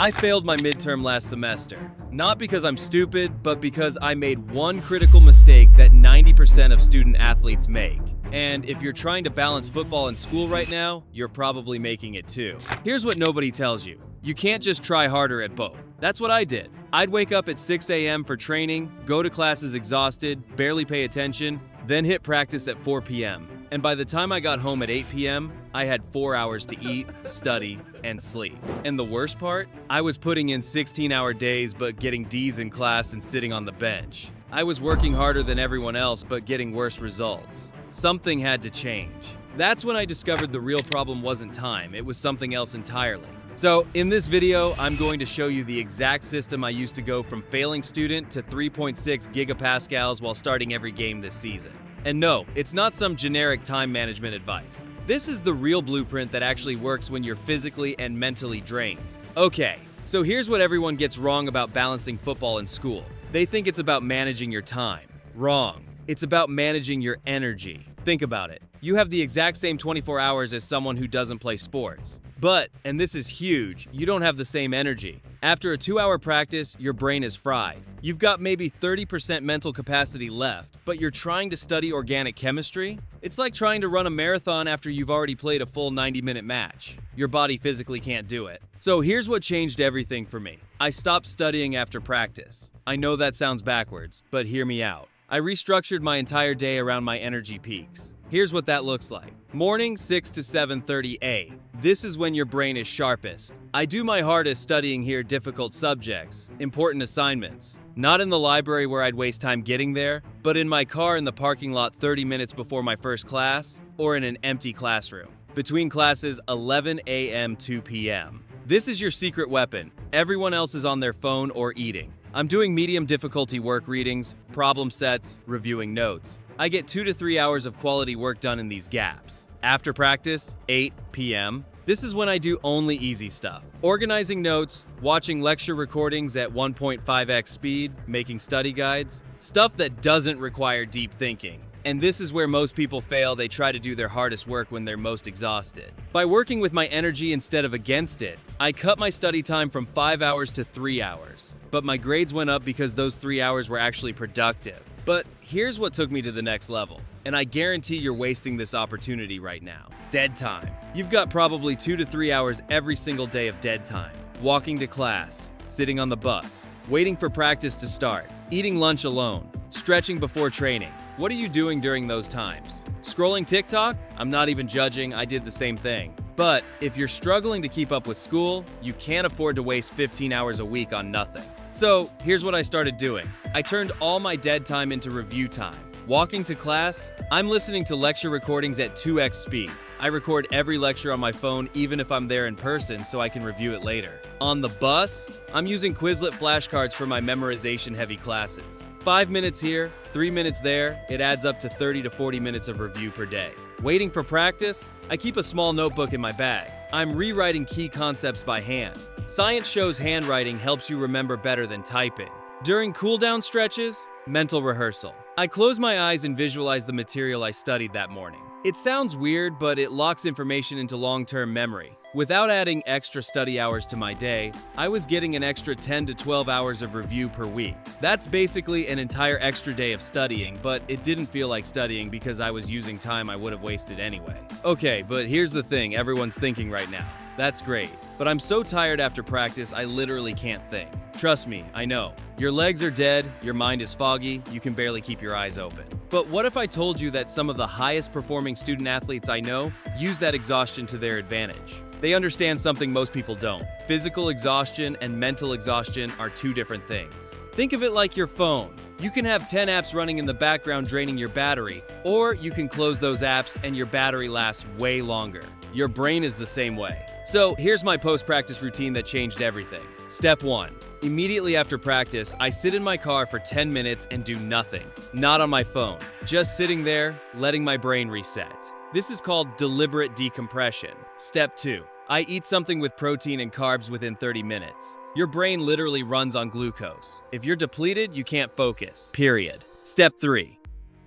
I failed my midterm last semester. Not because I'm stupid, but because I made one critical mistake that 90% of student athletes make. And if you're trying to balance football and school right now, you're probably making it too. Here's what nobody tells you. You can't just try harder at both. That's what I did. I'd wake up at 6 a.m. for training, go to classes exhausted, barely pay attention, then hit practice at 4 p.m. And by the time I got home at 8 p.m., I had 4 hours to eat, study, and sleep. And the worst part? I was putting in 16-hour days but getting D's in class and sitting on the bench. I was working harder than everyone else but getting worse results. Something had to change. That's when I discovered the real problem wasn't time, it was something else entirely. So, in this video, I'm going to show you the exact system I used to go from failing student to 3.6 gigapascals while starting every game this season. And no, it's not some generic time management advice. This is the real blueprint that actually works when you're physically and mentally drained. Okay, so here's what everyone gets wrong about balancing football and school. They think it's about managing your time. Wrong. It's about managing your energy. Think about it. You have the exact same 24 hours as someone who doesn't play sports. But, and this is huge, you don't have the same energy. After a 2-hour practice, your brain is fried. You've got maybe 30% mental capacity left, but you're trying to study organic chemistry? It's like trying to run a marathon after you've already played a full 90-minute match. Your body physically can't do it. So here's what changed everything for me. I stopped studying after practice. I know that sounds backwards, but hear me out. I restructured my entire day around my energy peaks. Here's what that looks like. Morning 6 to 7:30 A. This is when your brain is sharpest. I do my hardest studying here difficult subjects, important assignments. Not in the library where I'd waste time getting there, but in my car in the parking lot 30 minutes before my first class, or in an empty classroom. Between classes 11 a.m. 2 p.m. This is your secret weapon. Everyone else is on their phone or eating. I'm doing medium difficulty work readings, problem sets, reviewing notes. I get 2 to 3 hours of quality work done in these gaps. After practice, 8 p.m., this is when I do only easy stuff. Organizing notes, watching lecture recordings at 1.5x speed, making study guides, stuff that doesn't require deep thinking. And this is where most people fail. They try to do their hardest work when they're most exhausted. By working with my energy instead of against it, I cut my study time from 5 hours to 3 hours. But my grades went up because those 3 hours were actually productive. But here's what took me to the next level, and I guarantee you're wasting this opportunity right now. Dead time. You've got probably 2 to 3 hours every single day of dead time. Walking to class, sitting on the bus, waiting for practice to start, eating lunch alone, stretching before training. What are you doing during those times? Scrolling TikTok? I'm not even judging, I did the same thing. But if you're struggling to keep up with school, you can't afford to waste 15 hours a week on nothing. So here's what I started doing. I turned all my dead time into review time. Walking to class, I'm listening to lecture recordings at 2x speed. I record every lecture on my phone even if I'm there in person so I can review it later. On the bus, I'm using Quizlet flashcards for my memorization-heavy classes. 5 minutes here, 3 minutes there, it adds up to 30 to 40 minutes of review per day. Waiting for practice, I keep a small notebook in my bag. I'm rewriting key concepts by hand. Science shows handwriting helps you remember better than typing. During cool-down stretches, mental rehearsal. I close my eyes and visualize the material I studied that morning. It sounds weird, but it locks information into long-term memory. Without adding extra study hours to my day, I was getting an extra 10 to 12 hours of review per week. That's basically an entire extra day of studying, but it didn't feel like studying because I was using time I would have wasted anyway. Okay, but here's the thing everyone's thinking right now. That's great, but I'm so tired after practice I literally can't think. Trust me, I know. Your legs are dead, your mind is foggy, you can barely keep your eyes open. But what if I told you that some of the highest performing student athletes I know use that exhaustion to their advantage? They understand something most people don't. Physical exhaustion and mental exhaustion are two different things. Think of it like your phone. You can have 10 apps running in the background draining your battery, or you can close those apps and your battery lasts way longer. Your brain is the same way. So here's my post-practice routine that changed everything. Step 1. Immediately after practice, I sit in my car for 10 minutes and do nothing. Not on my phone. Just sitting there, letting my brain reset. This is called deliberate decompression. Step 2. I eat something with protein and carbs within 30 minutes. Your brain literally runs on glucose. If you're depleted, you can't focus. Period. Step 3.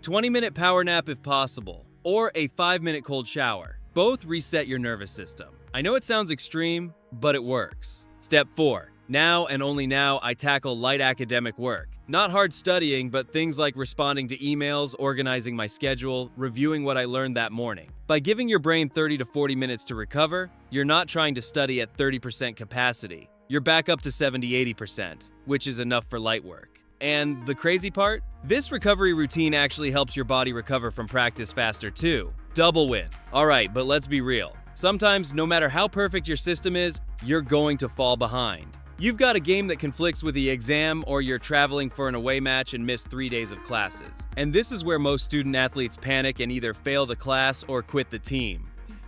20-minute power nap if possible, or a 5-minute cold shower. Both reset your nervous system. I know it sounds extreme, but it works. Step 4. Now and only now, I tackle light academic work. Not hard studying, but things like responding to emails, organizing my schedule, reviewing what I learned that morning. By giving your brain 30 to 40 minutes to recover, you're not trying to study at 30% capacity. You're back up to 70-80%, which is enough for light work. And the crazy part? This recovery routine actually helps your body recover from practice faster too. Double win. Alright, but let's be real. Sometimes, no matter how perfect your system is, you're going to fall behind. You've got a game that conflicts with the exam, or you're traveling for an away match and miss 3 days of classes. And this is where most student athletes panic and either fail the class or quit the team.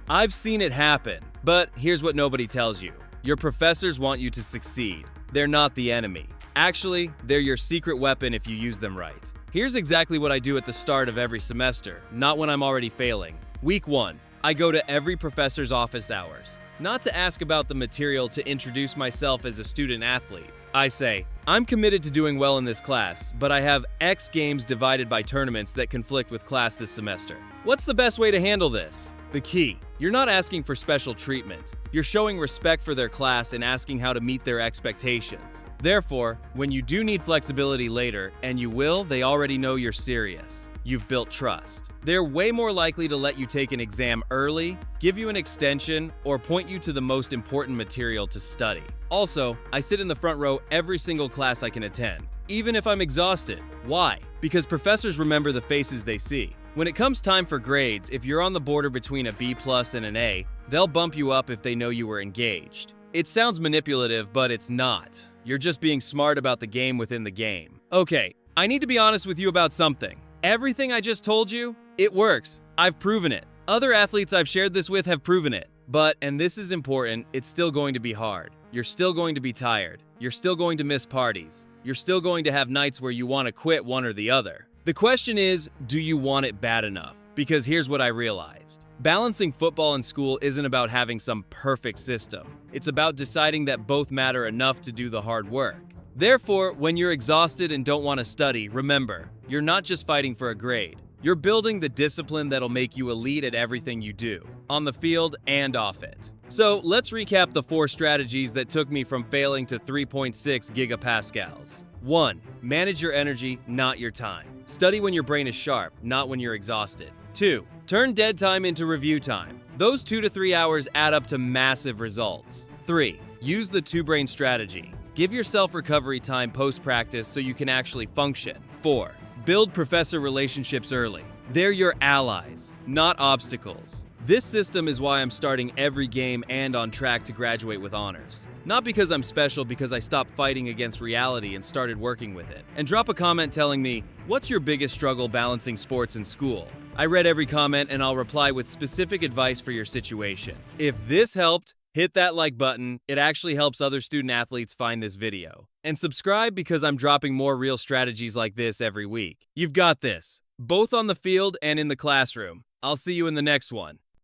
I've seen it happen, but here's what nobody tells you. Your professors want you to succeed. They're not the enemy. Actually, they're your secret weapon if you use them right. Here's exactly what I do at the start of every semester, not when I'm already failing. Week 1. I go to every professor's office hours. Not to ask about the material, to introduce myself as a student athlete. I say, I'm committed to doing well in this class, but I have X games divided by tournaments that conflict with class this semester. What's the best way to handle this? The key. You're not asking for special treatment. You're showing respect for their class and asking how to meet their expectations. Therefore, when you do need flexibility later, and you will, they already know you're serious. You've built trust. They're way more likely to let you take an exam early, give you an extension, or point you to the most important material to study. Also, I sit in the front row every single class I can attend, even if I'm exhausted. Why? Because professors remember the faces they see. When it comes time for grades, if you're on the border between a B+ and an A, they'll bump you up if they know you were engaged. It sounds manipulative, but it's not. You're just being smart about the game within the game. Okay, I need to be honest with you about something. Everything I just told you, it works. I've proven it. Other athletes I've shared this with have proven it. But, and this is important, it's still going to be hard. You're still going to be tired. You're still going to miss parties. You're still going to have nights where you want to quit one or the other. The question is, do you want it bad enough? Because here's what I realized. Balancing football and school isn't about having some perfect system. It's about deciding that both matter enough to do the hard work. Therefore, when you're exhausted and don't want to study, remember, you're not just fighting for a grade. You're building the discipline that'll make you elite at everything you do, on the field and off it. So let's recap the 4 strategies that took me from failing to 3.6 gigapascals. 1. Manage your energy, not your time. Study when your brain is sharp, not when you're exhausted. 2. Turn dead time into review time. Those 2 to 3 hours add up to massive results. 3. Use the 2-brain strategy. Give yourself recovery time post-practice so you can actually function. 4. Build professor relationships early. They're your allies, not obstacles. This system is why I'm starting every game and on track to graduate with honors. Not because I'm special, because I stopped fighting against reality and started working with it. And drop a comment telling me, what's your biggest struggle balancing sports and school? I read every comment and I'll reply with specific advice for your situation. If this helped, hit that like button. It actually helps other student athletes find this video. And subscribe because I'm dropping more real strategies like this every week. You've got this, both on the field and in the classroom. I'll see you in the next one.